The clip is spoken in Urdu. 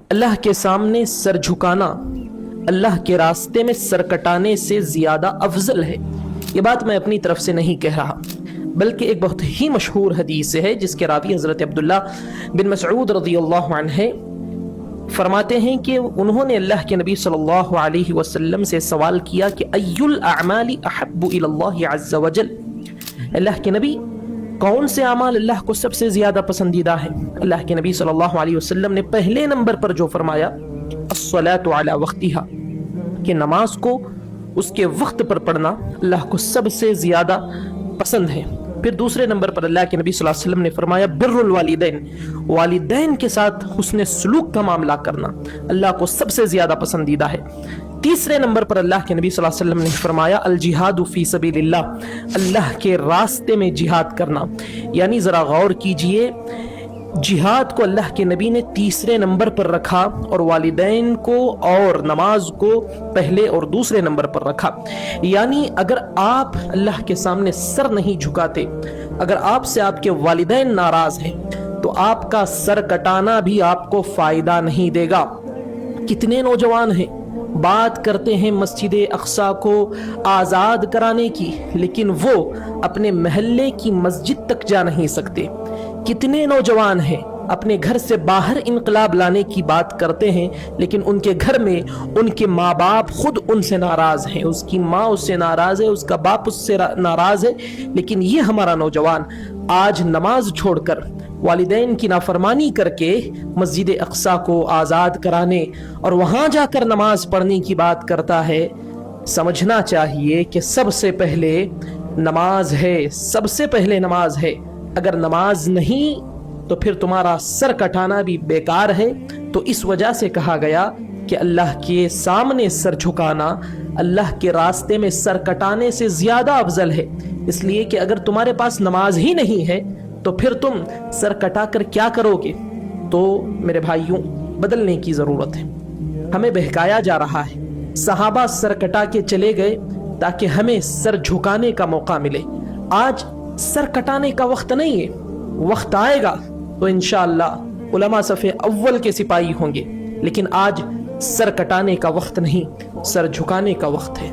اللہ کے سامنے سر جھکانا اللہ کے راستے میں سر کٹانے سے زیادہ افضل ہے۔ یہ بات میں اپنی طرف سے نہیں کہہ رہا، بلکہ ایک بہت ہی مشہور حدیث ہے جس کے راوی حضرت عبداللہ بن مسعود رضی اللہ عنہ فرماتے ہیں کہ انہوں نے اللہ کے نبی صلی اللہ علیہ وسلم سے سوال کیا کہ ای الاعمال احب الی اللہ عز وجل، اللہ کے نبی کون سے اعمال اللہ کو سب سے زیادہ پسندیدہ ہے؟ اللہ کے نبی صلی اللہ علیہ وسلم نے پہلے نمبر پر جو فرمایا الصلاۃ علی وقتہا، کہ نماز کو اس کے وقت پر پڑھنا اللہ کو سب سے زیادہ پسند ہے۔ پھر دوسرے نمبر پر اللہ کے نبی صلی اللہ علیہ وسلم نے فرمایا بر الوالدین، والدین کے ساتھ حسن سلوک کا معاملہ کرنا اللہ کو سب سے زیادہ پسندیدہ ہے۔ تیسرے نمبر پر اللہ کے نبی صلی اللہ علیہ وسلم نے فرمایا الجہاد فی سبیل اللہ، اللہ کے راستے میں جہاد کرنا۔ یعنی ذرا غور کیجئے، جہاد کو اللہ کے نبی نے تیسرے نمبر پر رکھا اور والدین کو اور نماز کو پہلے اور دوسرے نمبر پر رکھا۔ یعنی اگر آپ اللہ کے سامنے سر نہیں جھکاتے، اگر آپ سے آپ کے والدین ناراض ہیں تو آپ کا سر کٹانا بھی آپ کو فائدہ نہیں دے گا۔ کتنے نوجوان ہیں بات کرتے ہیں مسجد اقصی کو آزاد کرانے کی، لیکن وہ اپنے محلے کی مسجد تک جا نہیں سکتے۔ کتنے نوجوان ہیں اپنے گھر سے باہر انقلاب لانے کی بات کرتے ہیں، لیکن ان کے گھر میں ان کے ماں باپ خود ان سے ناراض ہیں، اس کی ماں اس سے ناراض ہے، اس کا باپ اس سے ناراض ہے۔ لیکن یہ ہمارا نوجوان آج نماز چھوڑ کر والدین کی نافرمانی کر کے مسجد اقصی کو آزاد کرانے اور وہاں جا کر نماز پڑھنے کی بات کرتا ہے۔ سمجھنا چاہیے کہ سب سے پہلے نماز ہے، سب سے پہلے نماز ہے۔ اگر نماز نہیں تو پھر تمہارا سر کٹانا بھی بیکار ہے۔ تو اس وجہ سے کہا گیا کہ اللہ کے سامنے سر جھکانا اللہ کے راستے میں سر کٹانے سے زیادہ افضل ہے، اس لیے کہ اگر تمہارے پاس نماز ہی نہیں ہے تو پھر تم سر کٹا کر کیا کرو گے؟ تو میرے بھائیوں، بدلنے کی ضرورت ہے۔ ہمیں بہکایا جا رہا ہے، صحابہ سر کٹا کے چلے گئے تاکہ ہمیں سر جھکانے کا موقع ملے۔ آج سر کٹانے کا وقت نہیں ہے، وقت آئے گا تو انشاءاللہ علماء صف اول کے سپاہی ہوں گے، لیکن آج سر کٹانے کا وقت نہیں، سر جھکانے کا وقت ہے۔